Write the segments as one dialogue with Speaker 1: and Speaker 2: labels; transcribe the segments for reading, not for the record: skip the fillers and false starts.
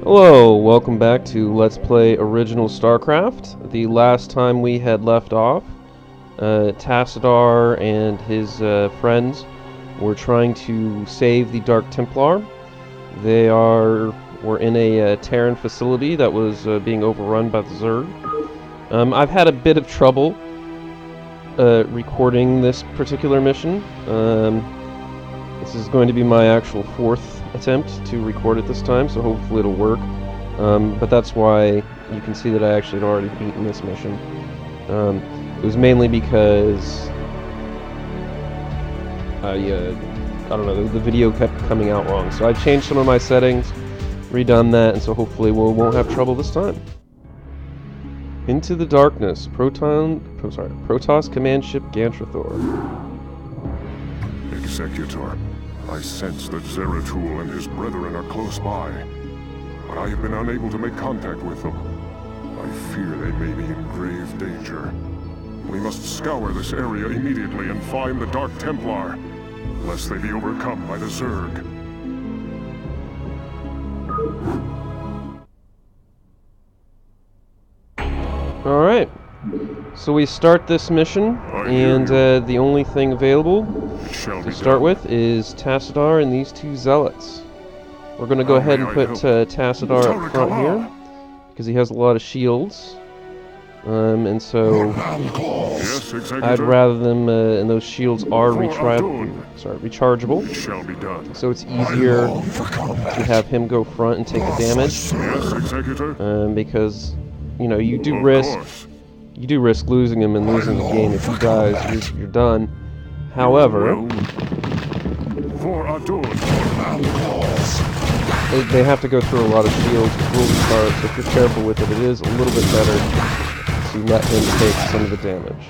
Speaker 1: Hello, welcome back to Let's Play Original Starcraft. The last time we had left off, Tassadar and his friends were trying to save the Dark Templar. They were in a Terran facility that was being overrun by the zerg. I've had a bit of trouble recording this particular mission. This is going to be my actual fourth attempt to record it this time, so hopefully it'll work. But that's why you can see that I actually had already beaten this mission. It was mainly because I don't know, the video kept coming out wrong. So I changed some of my settings, redone that, and so hopefully we won't have trouble this time. Into the darkness, Protoss command ship Gantrathor.
Speaker 2: Executor, I sense that Zeratul and his brethren are close by, but I have been unable to make contact with them. I fear they may be in grave danger. We must scour this area immediately and find the Dark Templar, lest they be overcome by the zerg.
Speaker 1: Alright, so we start this mission, and the only thing available to start with is Tassadar and these two zealots. We're going to go ahead and put Tassadar up front here, because he has a lot of shields, and so I'd rather them, and those shields are rechargeable, so it's easier to have him go front and take the damage, because, you know, you do risk losing him and losing the game. If he dies, you're done. However, they have to go through a lot of shields with rules cards, so if you're careful with it, it is a little bit better to let him take some of the damage.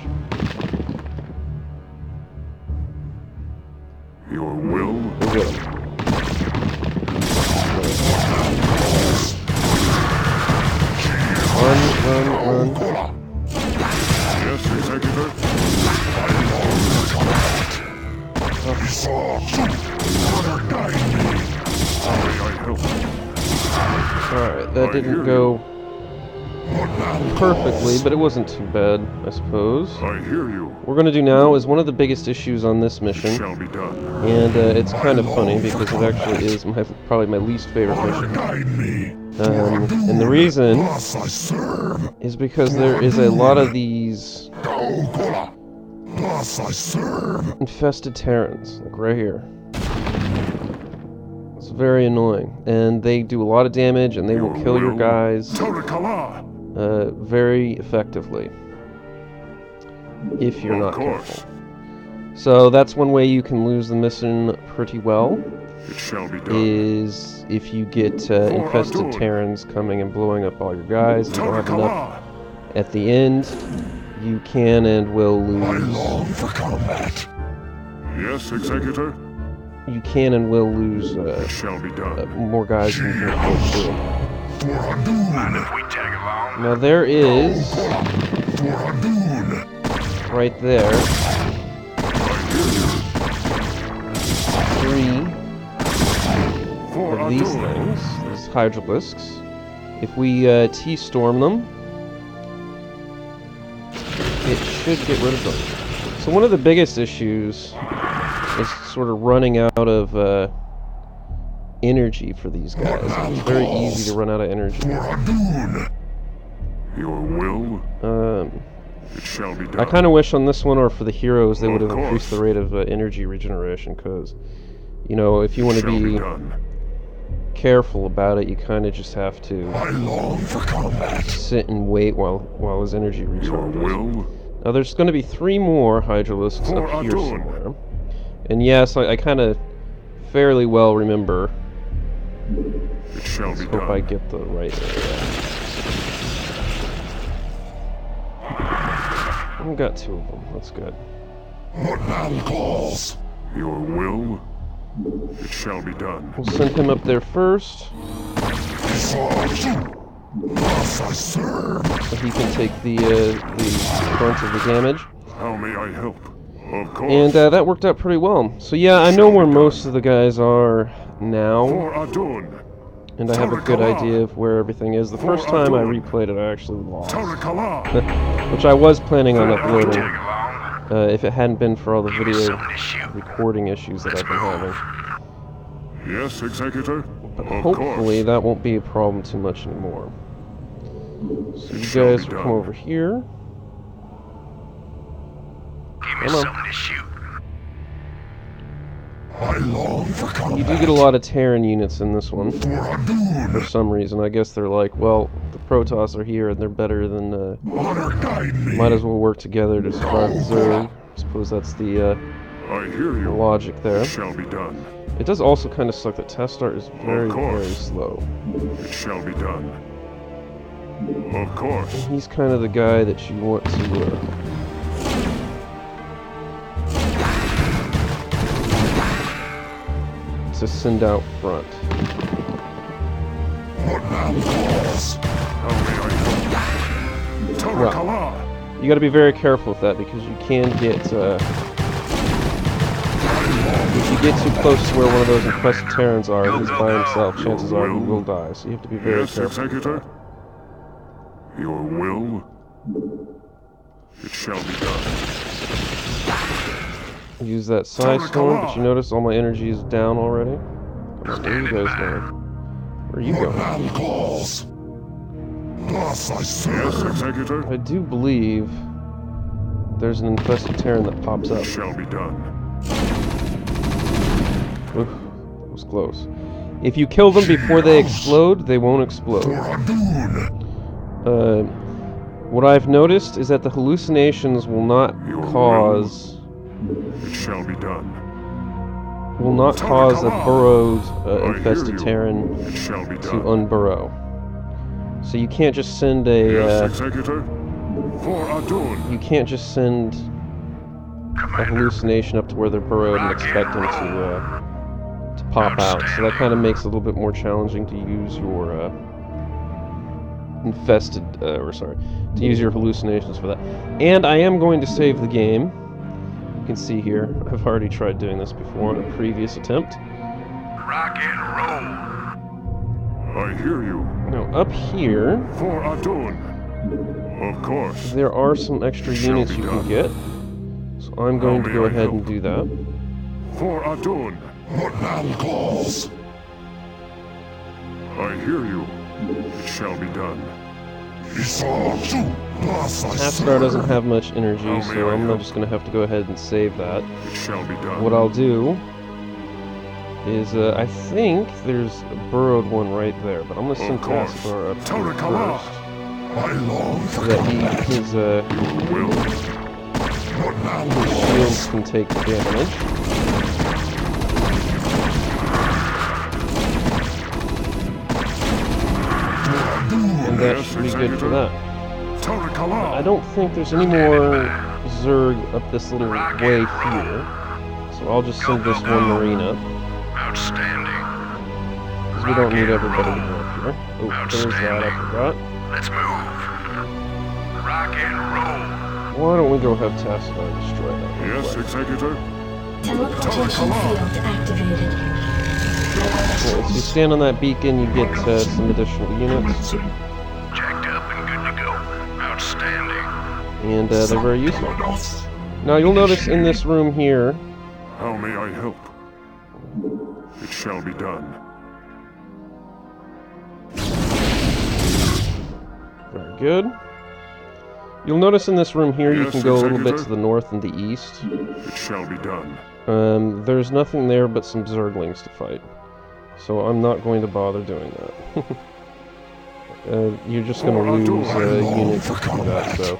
Speaker 2: Your will?
Speaker 1: Your will. Run.
Speaker 2: Yes, Executor.
Speaker 1: Alright, that didn't go perfectly, but it wasn't too bad, I suppose.
Speaker 2: I hear you.
Speaker 1: What we're going to do now is one of the biggest issues on this mission,
Speaker 2: Shall be done.
Speaker 1: and it's kind of funny because it actually is probably my least favorite mission. And the reason is because there is a lot of these infested Terrans, like right here. It's very annoying, and they do a lot of damage, and they will kill your guys very effectively if you're not careful. So that's one way you can lose the mission pretty well.
Speaker 2: It shall be done.
Speaker 1: Is if you get infested Terrans coming and blowing up all your guys, and you don't have enough at the end, you can and will lose.
Speaker 2: Yes, Executor.
Speaker 1: You can and will lose
Speaker 2: it shall be done.
Speaker 1: More guys than you can afford to. Now there is right there 3 of these things, these hydralisks. If we T-storm them, it should get rid of them. So one of the biggest issues is sort of running out of energy for these guys. It's very easy to run out of energy.
Speaker 2: Your will? It shall be done.
Speaker 1: I kind of wish on this one, or for the heroes, they would have increased the rate of energy regeneration, because, you know, if you want to be careful about it, you kind of just have to sit and wait while his energy recharges. Now there's going to be 3 more hydralisks up here somewhere. And yes, I kind of fairly well remember.
Speaker 2: It shall be done.
Speaker 1: Hope I get the right area. I've got 2 of them. That's good.
Speaker 2: What man calls? Your will? It shall be done.
Speaker 1: We'll send him up there first, so he can take the brunt of the damage.
Speaker 2: How may I help? Of course.
Speaker 1: And that worked out pretty well. So yeah, I know where most of the guys are now. And I have a good idea of where everything is. The first time I replayed it, I actually lost. Which I was planning on uploading, if it hadn't been for all the video recording issues that I've been having.
Speaker 2: Yes, Executor?
Speaker 1: But hopefully that won't be a problem too much anymore. So you guys will come over here.
Speaker 3: Give me something to shoot.
Speaker 2: I long for combat.
Speaker 1: You do get a lot of Terran units in this one. For some reason. I guess they're like, well, the Protoss are here and they're better than, might as well work together to survive the Zerg. I suppose that's the logic there.
Speaker 2: It shall be done.
Speaker 1: It does also kind of suck that Tassadar is very slow.
Speaker 2: It shall be done. Of course.
Speaker 1: And he's kind of the guy that you want to send out front. Well, you got to be very careful with that because you can get if you get too close to where one of those infested Terrans are, he's by himself, chances are he will die, so you have to be very careful.
Speaker 2: Executor? Your will? It shall be done.
Speaker 1: Use that side storm, but you notice all my energy is down already? Where are you guys going? Where are you going?
Speaker 2: Yes, Executor?
Speaker 1: I do believe there's an infested Terran that pops up.
Speaker 2: It shall be done.
Speaker 1: Oof, that was close. If you kill them before they explode, they won't explode. What I've noticed is that the hallucinations will not cause...
Speaker 2: It shall be done.
Speaker 1: Will not cause a burrowed infested Terran to unburrow. So you can't just send a...
Speaker 2: Yes, Executor. For Adun.
Speaker 1: You can't just send a hallucination up to where they're burrowed and expect them to pop out. So that kind of makes it a little bit more challenging to use your to use your hallucinations for that. And I am going to save the game. You can see here, I've already tried doing this before on a previous attempt.
Speaker 3: Rock and roll.
Speaker 2: I hear you.
Speaker 1: Now up here,
Speaker 2: For Adun. Of course.
Speaker 1: there are some extra units you can get. So I'm going to go ahead and do that.
Speaker 2: For Adun. What man calls? I hear you. It shall be done.
Speaker 1: Tassadar doesn't have much energy, so I'm just going to have to go ahead and save that.
Speaker 2: It shall be done.
Speaker 1: What I'll do is, I think there's a burrowed one right there, but I'm going to send Tassadar up here first, so that his shields can take the damage. And that should be good for that. I don't think there's any more Zerg up this little way here, so I'll just send this one Marine up.
Speaker 3: Outstanding.
Speaker 1: Because we don't need everybody to go up here. Oh, there's that, I forgot.
Speaker 3: Let's move. Rock and roll.
Speaker 1: Why don't we go have Tassadar destroy that?
Speaker 2: Yes, Executor.
Speaker 4: Teleportation field activated.
Speaker 1: Right, so you stand on that beacon, you get some additional units.
Speaker 3: Jacked up and good to go. Outstanding.
Speaker 1: And they're very useful. Now you'll notice in this room here,
Speaker 2: How may I help? It shall be done.
Speaker 1: very good. You'll notice in this room here you
Speaker 2: Yes,
Speaker 1: can go a little bit
Speaker 2: Executor.
Speaker 1: to the north and the east.
Speaker 2: It shall be done.
Speaker 1: There's nothing there but some Zerglings to fight. So I'm not going to bother doing that. You're just going to lose units if you do that, so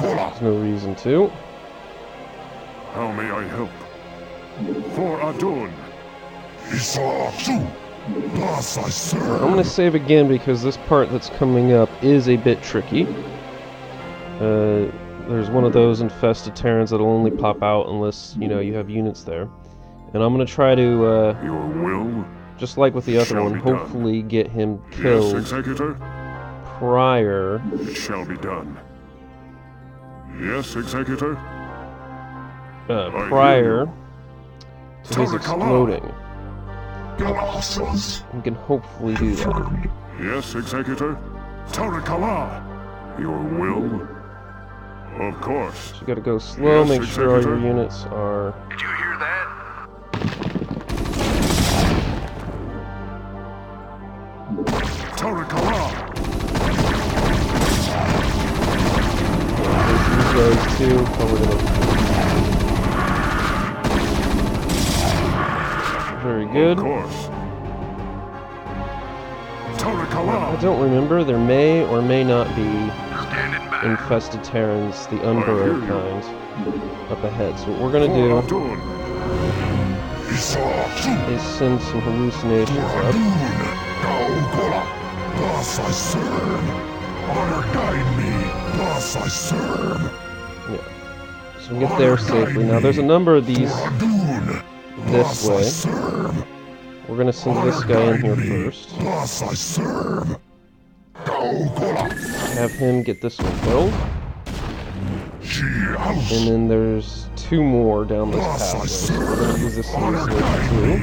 Speaker 1: there's no reason to.
Speaker 2: How may I help? For Adun.
Speaker 1: I'm going to save again because this part that's coming up is a bit tricky. There's one of those infested Terrans that'll only pop out unless, you know, you have units there. And I'm going to try to,
Speaker 2: Your will?
Speaker 1: just like with the other
Speaker 2: Shall
Speaker 1: one,
Speaker 2: be done.
Speaker 1: hopefully get him
Speaker 2: Yes,
Speaker 1: killed
Speaker 2: Executor.
Speaker 1: prior.
Speaker 2: It shall be done. Yes, Executor.
Speaker 1: Prior to his exploding. We can hopefully do that.
Speaker 2: Yes, Executor? Tarakala! Your will? Of course.
Speaker 1: You gotta go slow,
Speaker 2: Yes,
Speaker 1: make sure all your
Speaker 2: Executor.
Speaker 1: units are...
Speaker 3: Did you hear that?
Speaker 2: Tarakala!
Speaker 1: There's these guys too. Probably gonna... Very good.
Speaker 2: Of course.
Speaker 1: I
Speaker 2: Tarakala!
Speaker 1: don't remember. There may or may not be
Speaker 3: Standing by.
Speaker 1: infested Terrans, the unburrowed kind, up ahead. So what we're gonna
Speaker 2: For
Speaker 1: do
Speaker 2: Adun.
Speaker 1: is send some hallucinations up.
Speaker 2: Thus I serve. Honor guide me. Thus I serve.
Speaker 1: Yeah. So we get there safely. Now there's a number of these this way. We're gonna send this guy in here first.
Speaker 2: Thus I serve.
Speaker 1: Have him get this one killed. And then there's two more down this pathway. So we're gonna use this hallucination too.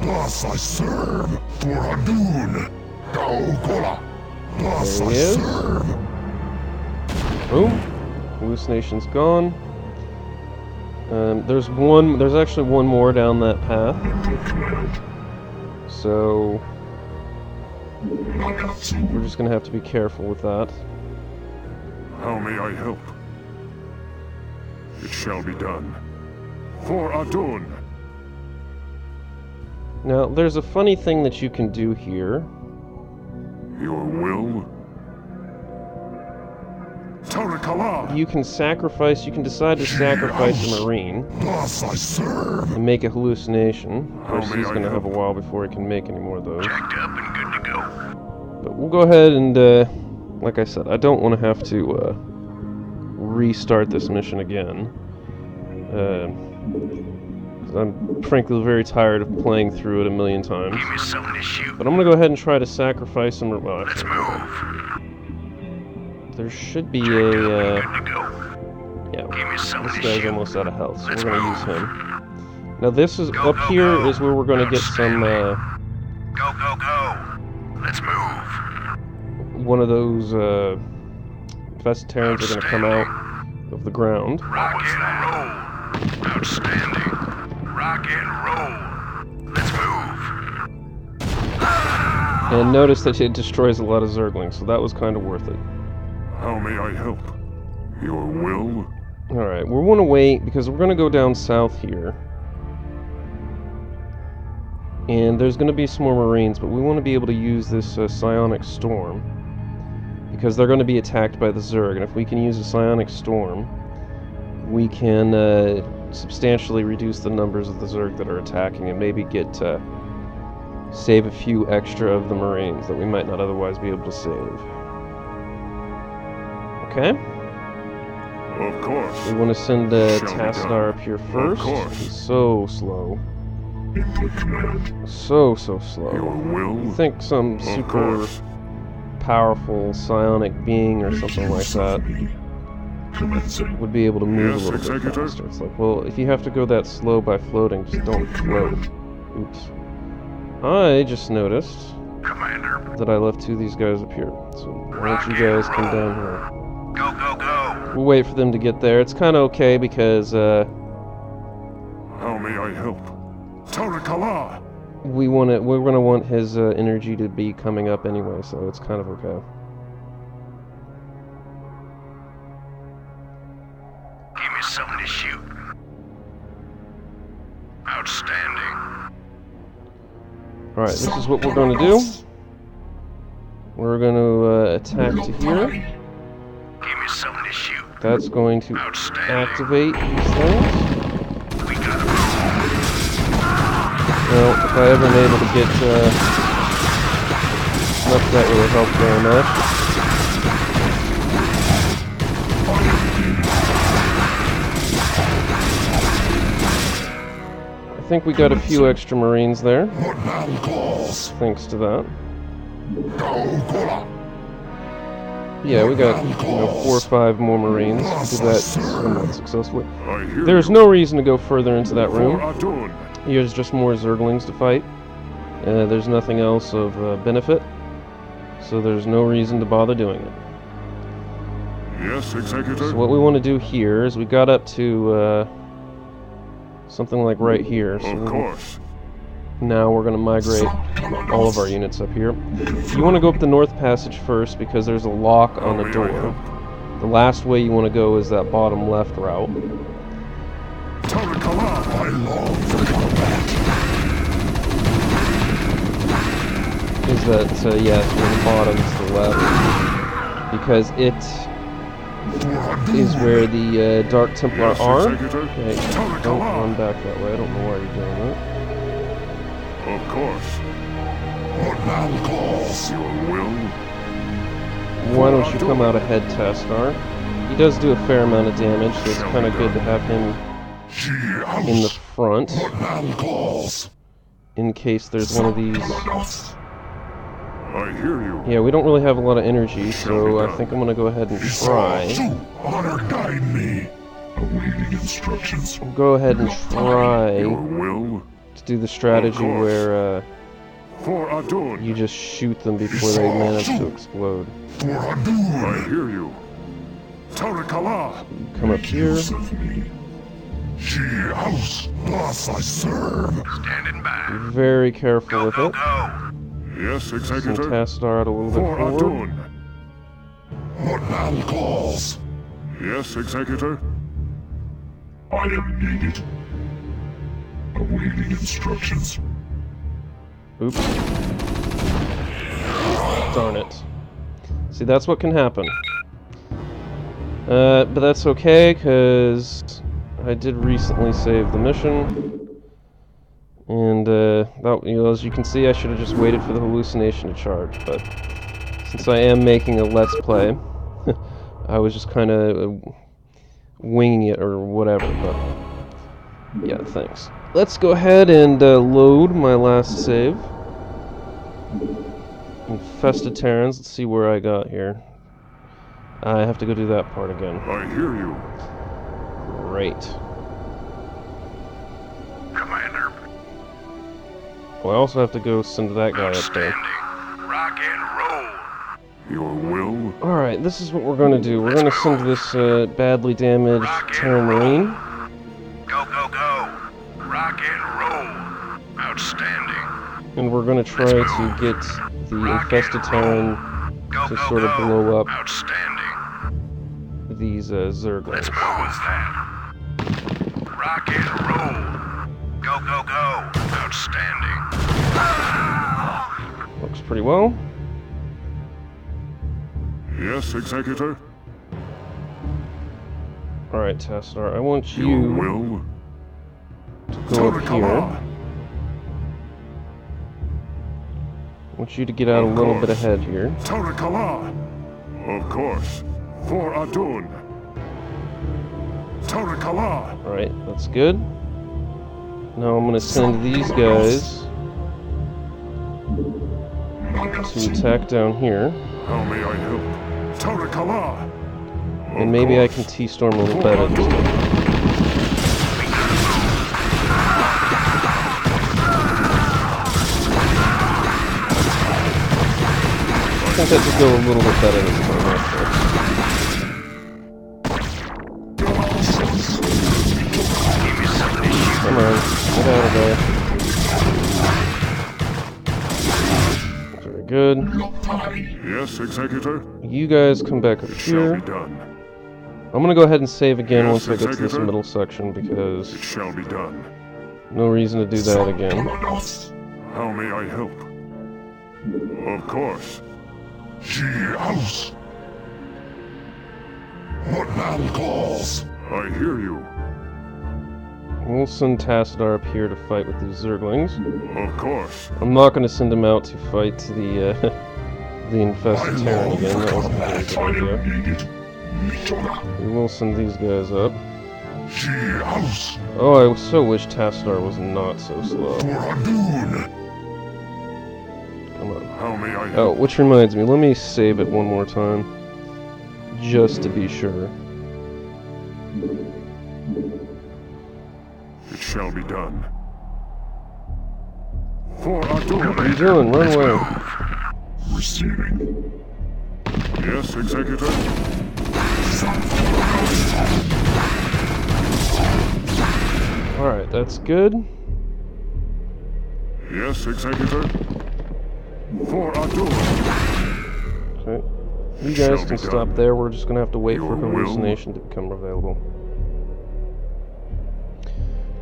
Speaker 2: Thus I serve for Adun.
Speaker 1: There he is. Boom. Hallucination's gone. There's actually one more down that path. So we're just gonna have to be careful with that.
Speaker 2: How may I help? It shall be done. For Adun.
Speaker 1: Now, there's a funny thing that you can do here.
Speaker 2: Your will? Tarakala!
Speaker 1: You can decide to sacrifice a Marine
Speaker 2: Thus I serve.
Speaker 1: and make a hallucination. Of course,
Speaker 2: How may
Speaker 1: he's
Speaker 2: I
Speaker 1: gonna have a
Speaker 2: help?
Speaker 1: while before he can make any more of those.
Speaker 3: Jacked up and good to go.
Speaker 1: But we'll go ahead and, like I said, I don't want to have to, restart this mission again. 'Cause I'm frankly very tired of playing through it a million times.
Speaker 3: Give me something to shoot.
Speaker 1: But I'm gonna go ahead and try to sacrifice some... Well,
Speaker 3: Let's
Speaker 1: actually,
Speaker 3: move.
Speaker 1: there should be
Speaker 3: Jacked up
Speaker 1: a,
Speaker 3: and good to go.
Speaker 1: yeah,
Speaker 3: Give me something
Speaker 1: this
Speaker 3: to
Speaker 1: guy's
Speaker 3: shoot.
Speaker 1: almost out of health, so
Speaker 3: Let's
Speaker 1: we're gonna use
Speaker 3: move.
Speaker 1: him. Now this is,
Speaker 3: Go,
Speaker 1: up
Speaker 3: go,
Speaker 1: here
Speaker 3: go.
Speaker 1: is where we're gonna get some,
Speaker 3: Go, go, go. Let's move.
Speaker 1: one of those, infested Terrans are gonna come out of the ground.
Speaker 3: Rock and roll. Outstanding. Rock and roll. Let's move.
Speaker 1: And notice that it destroys a lot of zerglings, so that was kind of worth it.
Speaker 2: How may I help? Your will?
Speaker 1: Alright, we want to wait because we're going to go down south here. And there's going to be some more Marines, but we want to be able to use this psionic storm. Because they're going to be attacked by the zerg, and if we can use a psionic storm, we can substantially reduce the numbers of the zerg that are attacking and maybe get save a few extra of the Marines that we might not otherwise be able to save. Okay?
Speaker 2: Of course.
Speaker 1: We want to send
Speaker 2: Shall be
Speaker 1: Tassadar
Speaker 2: done.
Speaker 1: up here first.
Speaker 2: course.
Speaker 1: He's so slow. So slow.
Speaker 2: Your will?
Speaker 1: You think some
Speaker 2: Of
Speaker 1: super
Speaker 2: course.
Speaker 1: powerful psionic being or something like that would be able to move
Speaker 2: Yes,
Speaker 1: a little bit
Speaker 2: Executor.
Speaker 1: faster. It's like, well, if you have to go that slow by floating, just don't float. Oops. I just noticed
Speaker 3: Commander.
Speaker 1: that I left two of these guys up here. So why don't you guys come down here?
Speaker 3: Go, go, go.
Speaker 1: We'll wait for them to get there. It's kind of okay because
Speaker 2: How may I help? Tarakala!
Speaker 1: we're gonna want his energy to be coming up anyway, so it's kind of okay.
Speaker 3: Give me something to shoot. Outstanding.
Speaker 1: Alright, this is what we're going to do. We're going to attack to here.
Speaker 3: Give me something to shoot.
Speaker 1: That's going to
Speaker 3: Outstanding.
Speaker 1: activate these things.
Speaker 3: We gotta move.
Speaker 1: Well, if I ever am able to get... not that that really helped very much. I think we got a few extra Marines there, thanks to that. Yeah, we got, 4 or 5 more Marines. We did that somewhat successfully.
Speaker 2: I hear
Speaker 1: There's
Speaker 2: you.
Speaker 1: no reason to go further into that
Speaker 2: For
Speaker 1: room.
Speaker 2: Adun.
Speaker 1: There's just more zerglings to fight. There's nothing else of benefit, so there's no reason to bother doing it.
Speaker 2: Yes, Executor.
Speaker 1: So what we want to do here is we got up to something like right here. So
Speaker 2: Of course.
Speaker 1: now we're going to migrate all of our units up here. You want to go up the north passage first because there's a lock on the door. The last way you want to go is that bottom left route. Is that, yes, from the bottom to the left. Because it is where the Dark Templar are. Okay, don't run back that way. I don't know why you're doing that.
Speaker 2: Of course. What now calls your will?
Speaker 1: Why don't you come out ahead, Tastar? He does do a fair amount of damage, so it's kind of good to have him in the front. In case there's one of these.
Speaker 2: I hear you.
Speaker 1: Yeah, we don't really have a lot of energy, so I think I'm gonna go ahead and try.
Speaker 2: Honor guide me. Awaiting instructions.
Speaker 1: Go ahead and try
Speaker 2: Your will?
Speaker 1: to do the strategy where
Speaker 2: For Adun.
Speaker 1: you just shoot them before they manage to explode.
Speaker 2: I hear you. Tarakala.
Speaker 1: Come up here.
Speaker 2: She house, boss I serve.
Speaker 3: Standing by.
Speaker 1: Be very careful with it.
Speaker 3: Go.
Speaker 2: Yes,
Speaker 1: Send
Speaker 2: Executor.
Speaker 1: Tastar out a little
Speaker 2: For
Speaker 1: bit forward.
Speaker 2: Adun. What man calls? Yes, Executor. I am needed. Awaiting instructions.
Speaker 1: Oops. Darn it. See, that's what can happen. But that's okay, because I did recently save the mission. And, as you can see, I should have just waited for the hallucination to charge, but since I am making a Let's Play, I was just kind of winging it or whatever, but yeah, thanks. Let's go ahead and load my last save. Infested Terrans, let's see where I got here. I have to go do that part again.
Speaker 2: I hear you.
Speaker 1: Great.
Speaker 3: Commander.
Speaker 1: Well, I also have to go send that guy up there.
Speaker 3: Outstanding. Rock and roll.
Speaker 2: Your will?
Speaker 1: Alright, this is what we're going to do. We're going to send this badly damaged Terran Marine.
Speaker 3: Go, go, go. Rock and roll. Outstanding.
Speaker 1: And we're going to try to get the infested Terran
Speaker 3: Go,
Speaker 1: to
Speaker 3: go,
Speaker 1: sort of
Speaker 3: go.
Speaker 1: blow up
Speaker 3: Outstanding.
Speaker 1: these zerglings.
Speaker 3: What was that? Rock and roll. Go, go, go. Outstanding.
Speaker 1: Looks pretty well.
Speaker 2: Yes, Executor.
Speaker 1: Alright, Tastar, I want
Speaker 2: Your
Speaker 1: you
Speaker 2: will?
Speaker 1: to go up here. I want you to get out a little bit ahead here.
Speaker 2: Tarakala. Of course. For Adun. Tarakala.
Speaker 1: Alright, that's good. Now I'm gonna send these guys to attack down here.
Speaker 2: How may I help? Tarakala.
Speaker 1: And maybe I can T-storm a little better this time. I think that should go a little bit better this time, actually. Come on, get out of there. Very good.
Speaker 2: Yes, Executor.
Speaker 1: You guys come back up
Speaker 2: Shall
Speaker 1: here.
Speaker 2: be done.
Speaker 1: I'm gonna go ahead and save again
Speaker 2: Yes,
Speaker 1: once I get to this
Speaker 2: Executor.
Speaker 1: middle section because
Speaker 2: It shall be done.
Speaker 1: no reason to do that again.
Speaker 2: How may I help? Of course. She house. What man calls? I hear you.
Speaker 1: We'll send Tassadar up here to fight with these zerglings.
Speaker 2: Of course.
Speaker 1: I'm not gonna send him out to fight the the infested Terran again. That wasn't a very good idea. We will send these guys up.
Speaker 2: She house.
Speaker 1: Oh, I so wish Tassadar was not so slow.
Speaker 2: For Adun.
Speaker 1: Come on.
Speaker 2: How may I
Speaker 1: Oh,
Speaker 2: help?
Speaker 1: which reminds me, let me save it one more time. just to be sure.
Speaker 2: It shall be done. For Adun.
Speaker 1: What are you doing? Run away.
Speaker 2: Receiving. Yes, Executor.
Speaker 1: Alright, that's good.
Speaker 2: Yes, Executor. For Adun.
Speaker 1: Okay. You guys can stop there. We're just gonna have to wait for hallucination to become available.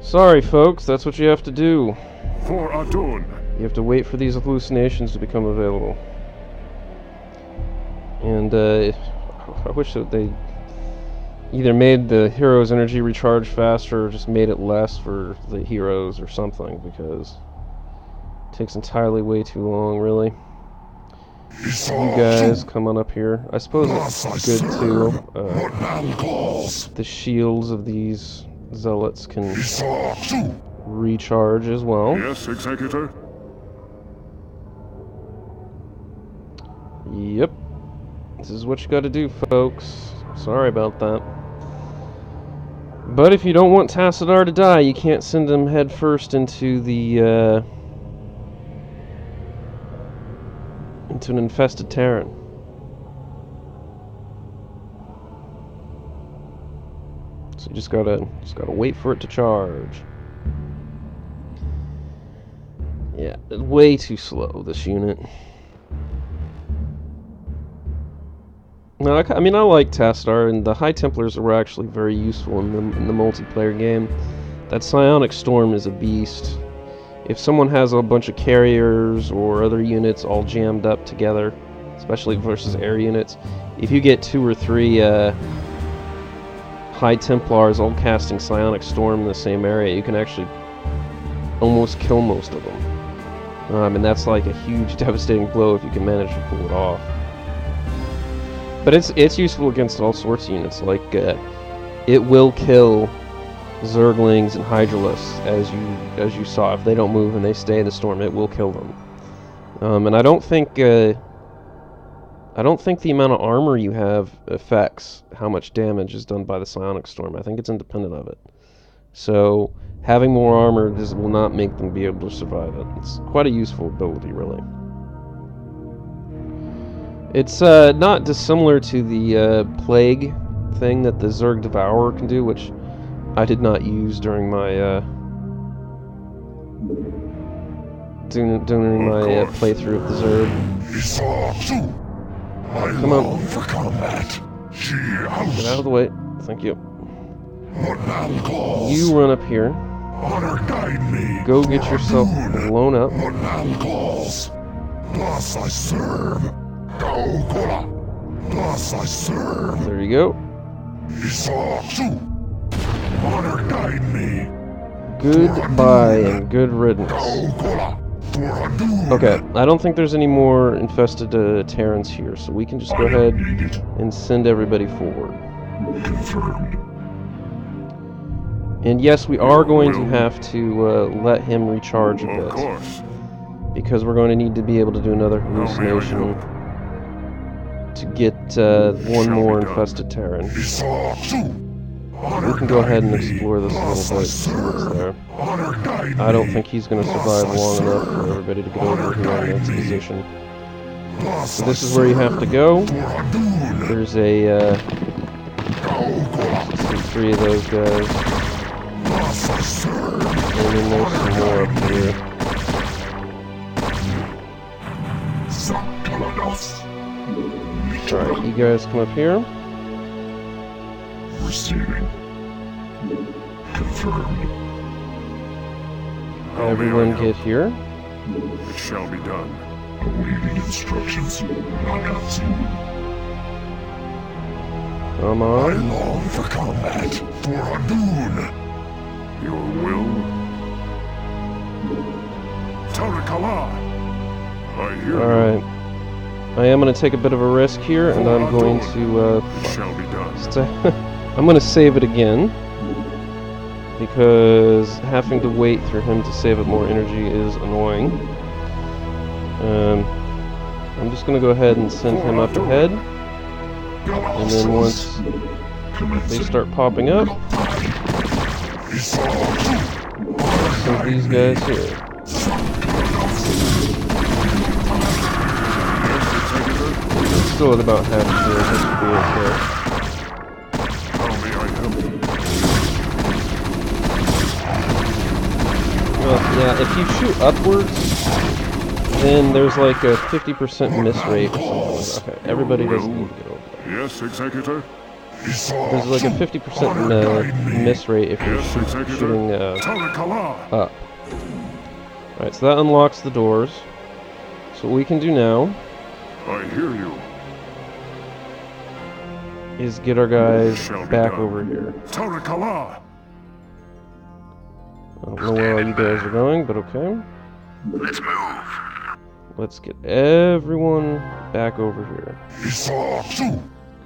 Speaker 1: Sorry, folks. That's what you have to do.
Speaker 2: For Adun.
Speaker 1: You have to wait for these hallucinations to become available. And, I wish that they either made the hero's energy recharge faster or just made it less for the heroes or something, because it takes entirely way too long, really. You guys come on up here. I suppose it's good too. The shields of these zealots can recharge as well.
Speaker 2: Yes, Executor.
Speaker 1: Yep. This is what you gotta do, folks. Sorry about that. But if you don't want Tassadar to die, you can't send him head first into the, into an infested Terran. So you just gotta wait for it to charge. Yeah, way too slow, this unit. No, I mean, I like Tassadar, and the High Templars were actually very useful in the multiplayer game. That Psionic Storm is a beast. If someone has a bunch of carriers or other units all jammed up together, especially versus air units, if you get 2 or 3 High Templars all casting Psionic Storm in the same area, you can actually almost kill most of them. And that's like a huge devastating blow if you can manage to pull it off. But it's useful against all sorts of units, like it will kill Zerglings and Hydralisks, as you saw. If they don't move and they stay in the storm, it will kill them. And I don't think the amount of armor you have affects how much damage is done by the Psionic Storm. I think it's independent of it. So having more armor just will not make them be able to survive it. It's quite a useful ability, really. It's not dissimilar to the Plague thing that the Zerg Devourer can do, which I did not use during my playthrough of the Zerg. Come on.
Speaker 2: For combat.
Speaker 1: Get out of the way. Thank you. You run up here.
Speaker 2: Honor guide me.
Speaker 1: Go get yourself blown up.
Speaker 2: Thus I serve. Thus I serve.
Speaker 1: There you go.
Speaker 2: Honor guide me.
Speaker 1: Goodbye and good riddance. Okay, I don't think there's any more infested Terrans here, so we can just go ahead and send everybody forward.
Speaker 2: Confirmed.
Speaker 1: And yes, we are going to have to let him recharge a bit, because we're going to need to be able to do another hallucination to get one more infested Terran. We can go ahead and explore this a little bit, see what's there. I don't think he's going to survive long enough for everybody to get over here in that position. So this is where you have to go. There's a 3 of those guys. And then there's some more up here. Alright, you guys come up here.
Speaker 2: Receiving. Confirmed.
Speaker 1: Everyone get here.
Speaker 2: It shall be done. Awaiting instructions.
Speaker 1: Come
Speaker 2: I
Speaker 1: on.
Speaker 2: long for combat. For Adun. Your will? Tarakala. I hear you.
Speaker 1: Alright. I am going to take a bit of a risk here, and I'm going to,
Speaker 2: Shall be done.
Speaker 1: I'm going to save it again, because having to wait for him to save up more energy is annoying. I'm just going to go ahead and send him up ahead. And then once they start popping up, some of these guys here. Still at about half here, this should be okay. Well, yeah, if you shoot upwards, then there's like a 50% miss rate or something. Okay, everybody doesn't need to get over there.
Speaker 2: Yes, Executor.
Speaker 1: There's like a 50% miss rate if you're shooting up. Alright, so that unlocks the doors. So what we can do now
Speaker 2: I hear you.
Speaker 1: is get our guys back over here. I don't know where all you guys are going, but okay.
Speaker 3: Let's move.
Speaker 1: Let's get everyone back over here.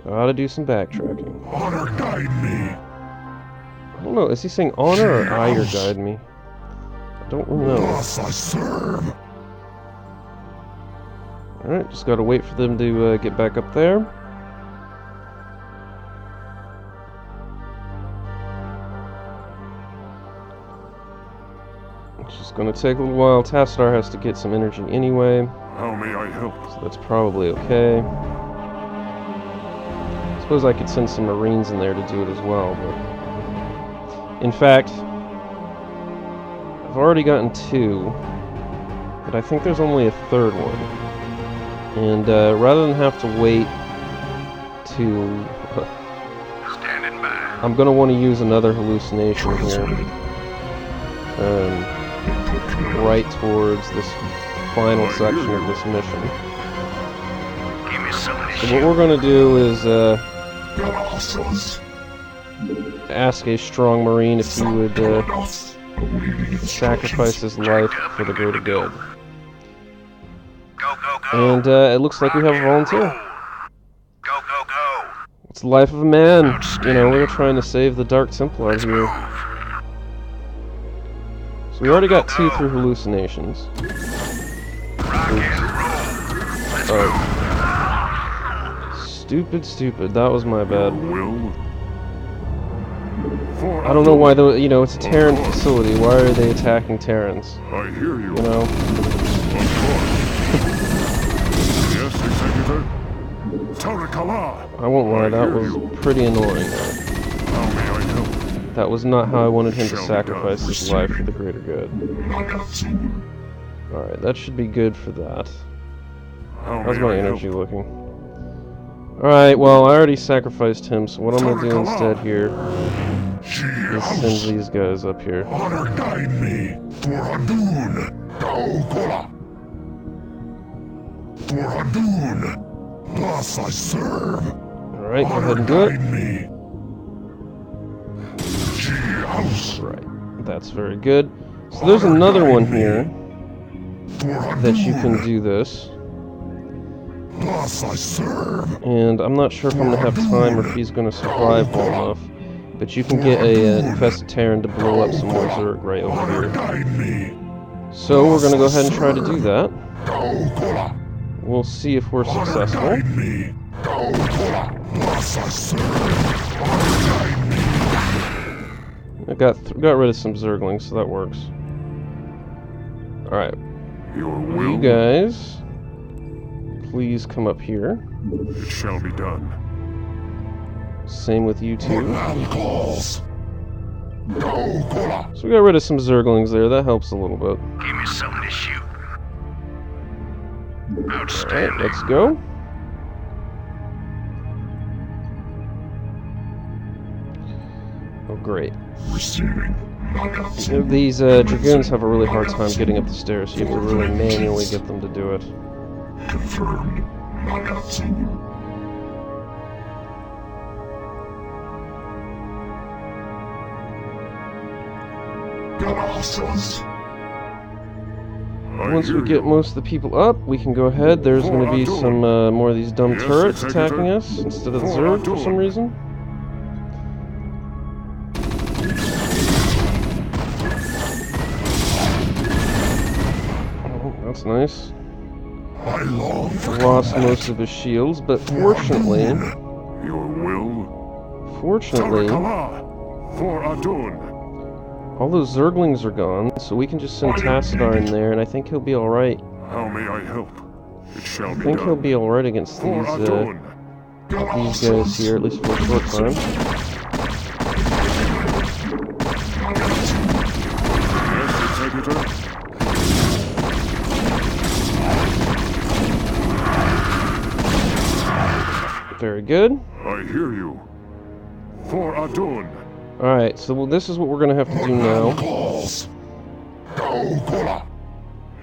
Speaker 1: Gotta do some backtracking.
Speaker 2: Honor guide me.
Speaker 1: I don't know, is he saying honor or I guide me? I don't know.
Speaker 2: I serve.
Speaker 1: Alright, just gotta wait for them to get back up there. It's just gonna take a little while. Tassadar has to get some energy anyway,
Speaker 2: How may I help?
Speaker 1: so that's probably okay. I suppose I could send some Marines in there to do it as well, but... In fact, I've already gotten 2, but I think there's only a 3rd one. And rather than have to wait to...
Speaker 3: Standing by.
Speaker 1: I'm going to want to use another hallucination here. Right towards this final section of this mission.
Speaker 3: Give me something to
Speaker 1: So
Speaker 3: shoot.
Speaker 1: what we're going to do is ask a strong Marine if he would sacrifice his life for the greater good.
Speaker 3: Go, go, go.
Speaker 1: And it looks like we have a volunteer.
Speaker 3: Go, go, go.
Speaker 1: It's the life of a man. You know, we're trying to save the Dark Templar
Speaker 3: Let's
Speaker 1: here.
Speaker 3: move.
Speaker 1: So we already got 2 through hallucinations.
Speaker 3: Rock and roll. Let's
Speaker 1: Stupid, stupid. That was my bad.
Speaker 2: Will.
Speaker 1: I don't know why, though. You know, it's a Terran facility. Why are they attacking Terrans?
Speaker 2: I hear you.
Speaker 1: You know?
Speaker 2: Yes, Executor. Tarakala.
Speaker 1: I won't lie, that was pretty annoying.
Speaker 2: How may I help?
Speaker 1: That was not how I wanted him to sacrifice his life for the greater good. Alright, that should be good for that.
Speaker 2: How
Speaker 1: How's
Speaker 2: may
Speaker 1: my
Speaker 2: I
Speaker 1: energy
Speaker 2: help?
Speaker 1: looking? Alright, well, I already sacrificed him, so what I'm gonna do instead here is send these guys up here.
Speaker 2: Honor guide me. For Hadun. Daokola. For Hadun. Thus I serve.
Speaker 1: Alright, go ahead and do it.
Speaker 2: Me.
Speaker 1: Right, that's very good. So there's another one here that you can do this.
Speaker 2: Thus I serve.
Speaker 1: And I'm not sure if I'm going to have time or if he's going to survive long enough. But you can get a infested Terran to blow up some more zerg right over here. So we're going to go ahead and try to do that. We'll see if we're successful. I got rid of some zerglings, so that works. Alright. You guys, please come up here.
Speaker 2: It shall be done.
Speaker 1: Same with you two. So we got rid of some zerglings there, that helps a little bit.
Speaker 3: Give me something to shoot.
Speaker 1: Alright,
Speaker 3: Outstanding.
Speaker 1: let's go. Oh, great. These dragoons have a really hard time getting up the stairs, so you have to really manually get them to do it.
Speaker 2: Confirmed.
Speaker 1: Once we get most of the people up, we can go ahead. There's going to be some more of these dumb turrets attacking us instead of the zerg for some reason. Oh, that's nice. Lost most of his shields, but fortunately,
Speaker 2: Your will?
Speaker 1: Fortunately,
Speaker 2: Tarakala, for Adun.
Speaker 1: all those zerglings are gone, so we can just send Tassadar in there, and I think he'll be alright.
Speaker 2: How may I help? It shall
Speaker 1: I
Speaker 2: be
Speaker 1: think
Speaker 2: done.
Speaker 1: he'll be alright against
Speaker 2: For Adun.
Speaker 1: these guys here, at least for a short time.
Speaker 2: Yes, Executor.
Speaker 1: Very good.
Speaker 2: I hear you. For Adun.
Speaker 1: Alright, so this is what we're gonna have to do now.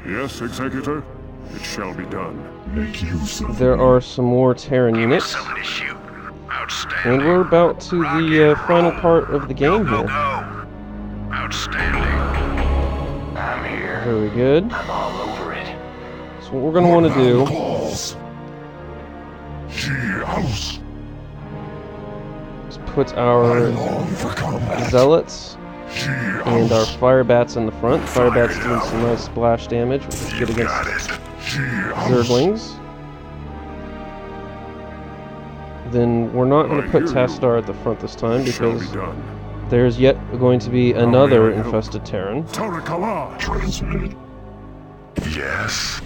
Speaker 2: Yes, Executor. It shall be done.
Speaker 3: Make use of
Speaker 1: There are some more Terran units,
Speaker 3: something to shoot. Outstanding.
Speaker 1: and we're about to the final part of the game
Speaker 3: Go,
Speaker 1: here.
Speaker 3: go. Outstanding. I'm here.
Speaker 1: Very good.
Speaker 3: I'm all over it.
Speaker 1: So what we're gonna want to do is put our zealots and our fire bats in the front. Fire bats doing some nice splash damage, which is good against zerglings. Then we're not going to put Tassadar at the front this time because there's yet going to be another infested Terran.
Speaker 2: Tarakala.
Speaker 3: Transmitted. Yes.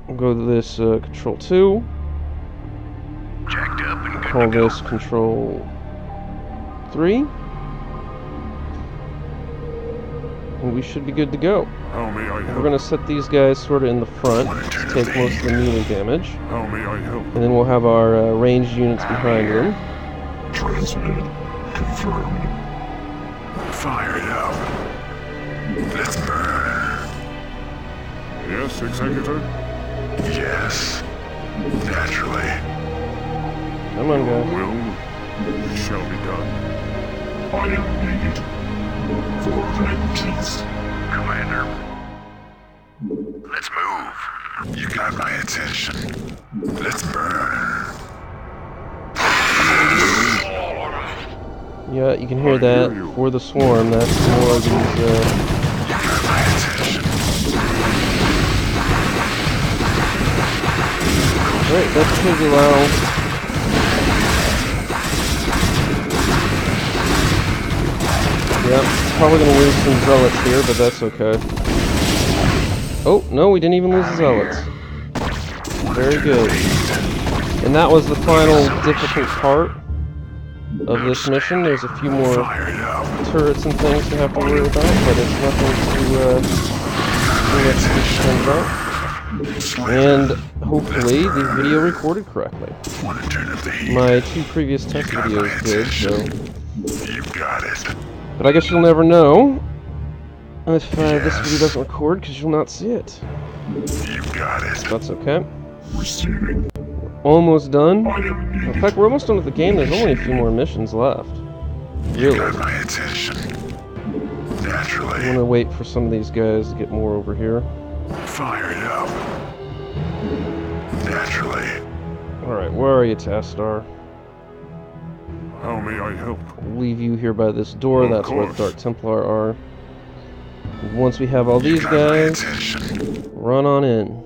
Speaker 1: We'll go to this Control 2.
Speaker 3: Jacked up and good
Speaker 1: Call
Speaker 3: to go.
Speaker 1: this Control 3. And we should be good to go.
Speaker 2: How may I
Speaker 1: We're
Speaker 2: help?
Speaker 1: going to set these guys sort of in the front to take most of the melee damage.
Speaker 2: How may I help?
Speaker 1: And then we'll have our ranged units behind them.
Speaker 3: Transmitted. Confirmed. Fire it up. Let's burn.
Speaker 2: Yes, Executor.
Speaker 3: Yes. Naturally.
Speaker 1: Come on, guys.
Speaker 2: Will, it shall be done.
Speaker 3: I am needed. For vengeance. Commander. Let's move. You got my attention. Let's burn.
Speaker 1: Yeah, you can hear that for the swarm. That's more of these.
Speaker 3: You got my attention.
Speaker 1: Alright, that's pretty loud. Yep, probably gonna lose some zealots here, but that's okay. Oh, no, we didn't even lose the zealots. Very good. And that was the final difficult part of this mission. There's a few more turrets and things to have to worry about, but it's nothing to and hopefully the video recorded correctly. My 2 previous test videos did, so...
Speaker 3: You got it.
Speaker 1: But I guess you'll never know if this video doesn't record, because you'll not see it.
Speaker 3: You got it.
Speaker 1: That's okay.
Speaker 3: Receiving.
Speaker 1: Almost done. In fact, we're almost done with the game. There's only a few more missions left. Really.
Speaker 3: Got my attention. Naturally.
Speaker 1: I'm gonna wait for some of these guys to get more over here.
Speaker 3: Fire it up. Naturally.
Speaker 1: Alright, where are you, Tassadar?
Speaker 2: How may I help?
Speaker 1: I'll leave you here by this door. That's where the Dark Templar are. And once we have all these guys, run on in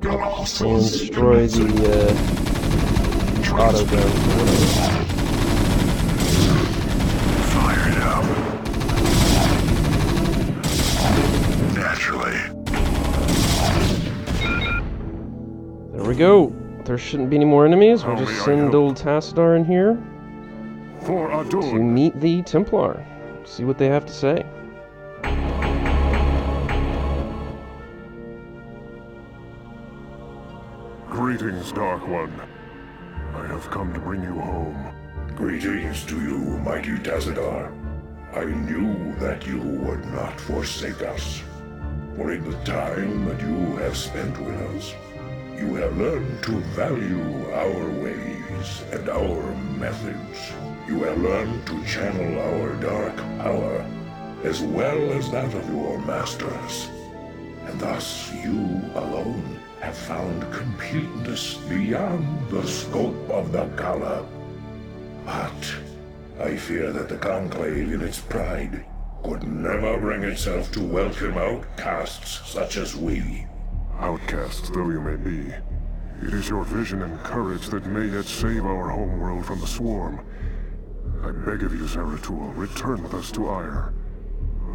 Speaker 1: and destroy the auto guns or whatever.
Speaker 3: Fire it up. Naturally.
Speaker 1: There we go. There shouldn't be any more enemies. We'll just send old Tassadar in here
Speaker 2: For
Speaker 1: to
Speaker 2: Adun.
Speaker 1: meet the Templar. See what they have to say.
Speaker 2: Greetings, Dark One. I have come to bring you home.
Speaker 5: Greetings to you, mighty Tassadar. I knew that you would not forsake us. For in the time that you have spent with us, you have learned to value our ways and our methods. You have learned to channel our dark power, as well as that of your masters. And thus you alone have found completeness beyond the scope of the Gala. But I fear that the Conclave in its pride could never bring itself to welcome outcasts such as we.
Speaker 2: Outcasts though you may be, It is your vision and courage that may yet save our homeworld from the swarm. I beg of you, Zeratul, return with us to Ire.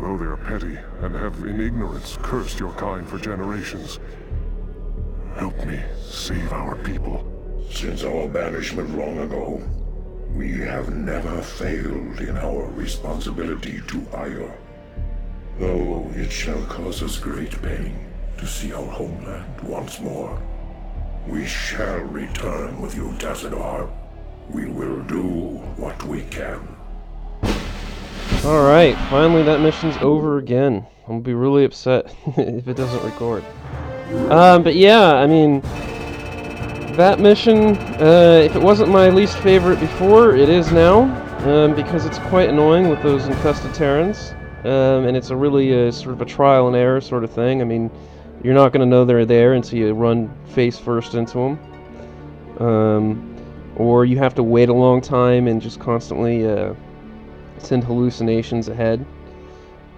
Speaker 2: Though they are petty and have in ignorance cursed your kind for generations, help me save our people.
Speaker 5: Since our banishment long ago, we have never failed in our responsibility to Ire. Though it shall cause us great pain to see our homeland once more, we shall return with you, Tassadar. We will do what we can.
Speaker 1: Alright, finally that mission's over again. I'm gonna be really upset if it doesn't record. But yeah, I mean, that mission, if it wasn't my least favorite before, it is now, because it's quite annoying with those infested Terrans, and it's a really sort of a trial and error sort of thing. I mean, you're not going to know they're there until you run face first into them, or you have to wait a long time and just constantly send hallucinations ahead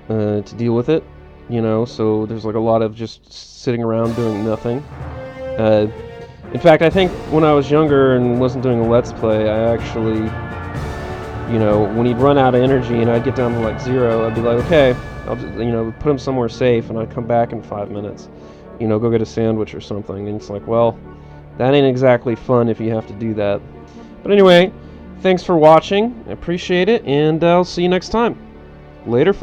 Speaker 1: to deal with it, you know, so there's like a lot of just sitting around doing nothing. In fact, I think when I was younger and wasn't doing a Let's Play, I actually, you know, when he'd run out of energy and I'd get down to like 0, I'd be like, okay, I'll just, you know, put him somewhere safe, and I'd come back in 5 minutes, you know, go get a sandwich or something, and it's like, well, that ain't exactly fun if you have to do that. But anyway, thanks for watching, I appreciate it, and I'll see you next time. Later.